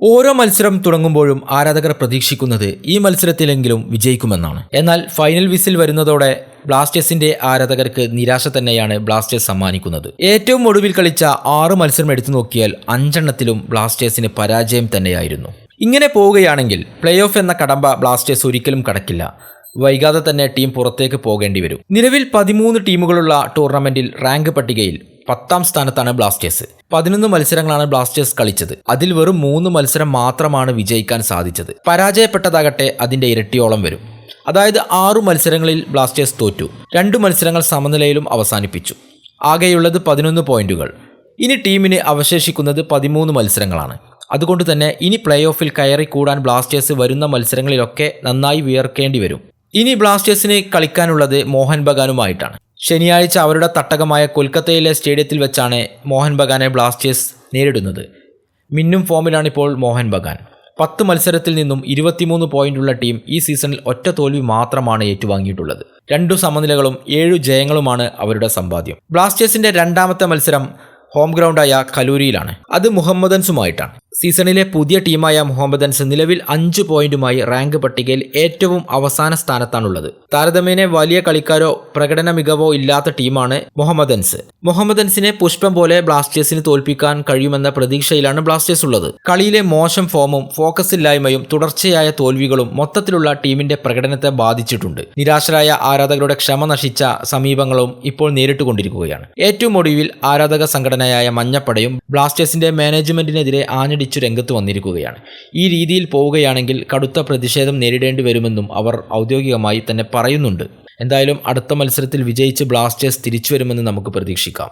ഓരോ മത്സരം തുടങ്ങുമ്പോഴും ആരാധകർ പ്രതീക്ഷിക്കുന്നത് ഈ മത്സരത്തിലെങ്കിലും വിജയിക്കുമെന്നാണ്. എന്നാൽ ഫൈനൽ വിസിൽ വരുന്നതോടെ ബ്ലാസ്റ്റേഴ്സിന്റെ ആരാധകർക്ക് നിരാശ തന്നെയാണ് ബ്ലാസ്റ്റേഴ്സ് സമ്മാനിക്കുന്നത്. ഏറ്റവും ഒടുവിൽ കളിച്ച 6 മത്സരം എടുത്തു നോക്കിയാൽ 5 ബ്ലാസ്റ്റേഴ്സിന് പരാജയം തന്നെയായിരുന്നു. ഇങ്ങനെ പോവുകയാണെങ്കിൽ പ്ലേ ഓഫ് എന്ന കടമ്പ ബ്ലാസ്റ്റേഴ്സ് ഒരിക്കലും കടക്കില്ല. വൈകാതെ തന്നെ ടീം പുറത്തേക്ക് പോകേണ്ടി വരും. നിലവിൽ 13 ടീമുകളുള്ള ടൂർണമെന്റിൽ റാങ്ക് പട്ടികയിൽ 10ാം സ്ഥാനത്താണ് ബ്ലാസ്റ്റേഴ്സ്. 11 മത്സരങ്ങളാണ് ബ്ലാസ്റ്റേഴ്സ് കളിച്ചത്. അതിൽ വെറും 3 മത്സരം മാത്രമാണ് വിജയിക്കാൻ സാധിച്ചത്. പരാജയപ്പെട്ടതാകട്ടെ അതിന്റെ ഇരട്ടിയോളം വരും. അതായത് 6 മത്സരങ്ങളിൽ ബ്ലാസ്റ്റേഴ്സ് തോറ്റു, 2 മത്സരങ്ങൾ സമനിലയിലും അവസാനിപ്പിച്ചു. ആകെയുള്ളത് 11 പോയിന്റുകൾ. ഇനി ടീമിന് അവശേഷിക്കുന്നത് 13 മത്സരങ്ങളാണ്. അതുകൊണ്ട് തന്നെ ഇനി പ്ലേ ഓഫിൽ കയറി കൂടാൻ ബ്ലാസ്റ്റേഴ്സ് വരുന്ന മത്സരങ്ങളിലൊക്കെ നന്നായി വിയർക്കേണ്ടി വരും. ഇനി ബ്ലാസ്റ്റേഴ്സിന് കളിക്കാനുള്ളത് മോഹൻ ബഗാനുമായിട്ടാണ്. ശനിയാഴ്ച അവരുടെ തട്ടകമായ കൊൽക്കത്തയിലെ സ്റ്റേഡിയത്തിൽ വെച്ചാണ് മോഹൻ ബഗാനെ ബ്ലാസ്റ്റേഴ്സ് നേരിടുന്നത്. മിന്നും ഫോമിലാണിപ്പോൾ മോഹൻ ബഗാൻ. 10 മത്സരത്തിൽ നിന്നും 23 പോയിന്റുള്ള ടീം ഈ സീസണിൽ ഒറ്റ തോൽവി മാത്രമാണ് ഏറ്റുവാങ്ങിയിട്ടുള്ളത്. 2 സമനിലകളും 7 ജയങ്ങളുമാണ് അവരുടെ സമ്പാദ്യം. ബ്ലാസ്റ്റേഴ്സിന്റെ രണ്ടാമത്തെ മത്സരം ഹോം ഗ്രൗണ്ടായ കലൂരിയിലാണ്. അത് മുഹമ്മദൻസുമായിട്ടാണ്. സീസണിലെ പുതിയ ടീമായ മുഹമ്മദൻസ് നിലവിൽ 5 പോയിന്റുമായി റാങ്ക് പട്ടികയിൽ ഏറ്റവും അവസാന സ്ഥാനത്താണുള്ളത്. താരതമ്യേന വലിയ കളിക്കാരോ പ്രകടന മികവോ ഇല്ലാത്ത ടീമാണ് മുഹമ്മദൻസ്. മുഹമ്മദൻസിനെ പുഷ്പം പോലെ ബ്ലാസ്റ്റേഴ്സിന് തോൽപ്പിക്കാൻ കഴിയുമെന്ന പ്രതീക്ഷയിലാണ് ബ്ലാസ്റ്റേഴ്സ് ഉള്ളത്. കളിയിലെ മോശം ഫോമും ഫോക്കസ് ഇല്ലായ്മയും തുടർച്ചയായ തോൽവികളും മൊത്തത്തിലുള്ള ടീമിന്റെ പ്രകടനത്തെ ബാധിച്ചിട്ടുണ്ട്. നിരാശരായ ആരാധകരുടെ ക്ഷമ നശിച്ച സമീപങ്ങളും ഇപ്പോൾ നേരിട്ടുകൊണ്ടിരിക്കുകയാണ്. ഏറ്റവും ഒടുവിൽ ആരാധക സംഘടനയായ മഞ്ഞപ്പടയും ബ്ലാസ്റ്റേഴ്സിന്റെ മാനേജ്മെന്റിനെതിരെ ആഞ്ഞടിച്ചു രംഗത്ത് വന്നിരിക്കുകയാണ്. ഈ രീതിയിൽ പോവുകയാണെങ്കിൽ കടുത്ത പ്രതിഷേധം നേരിടേണ്ടി വരുമെന്നും അവർ ഔദ്യോഗികമായി തന്നെ പറയുന്നുണ്ട്. എന്തായാലും അടുത്ത മത്സരത്തിൽ വിജയിച്ച് ബ്ലാസ്റ്റേഴ്സ് തിരിച്ചു വരുമെന്ന് നമുക്ക് പ്രതീക്ഷിക്കാം.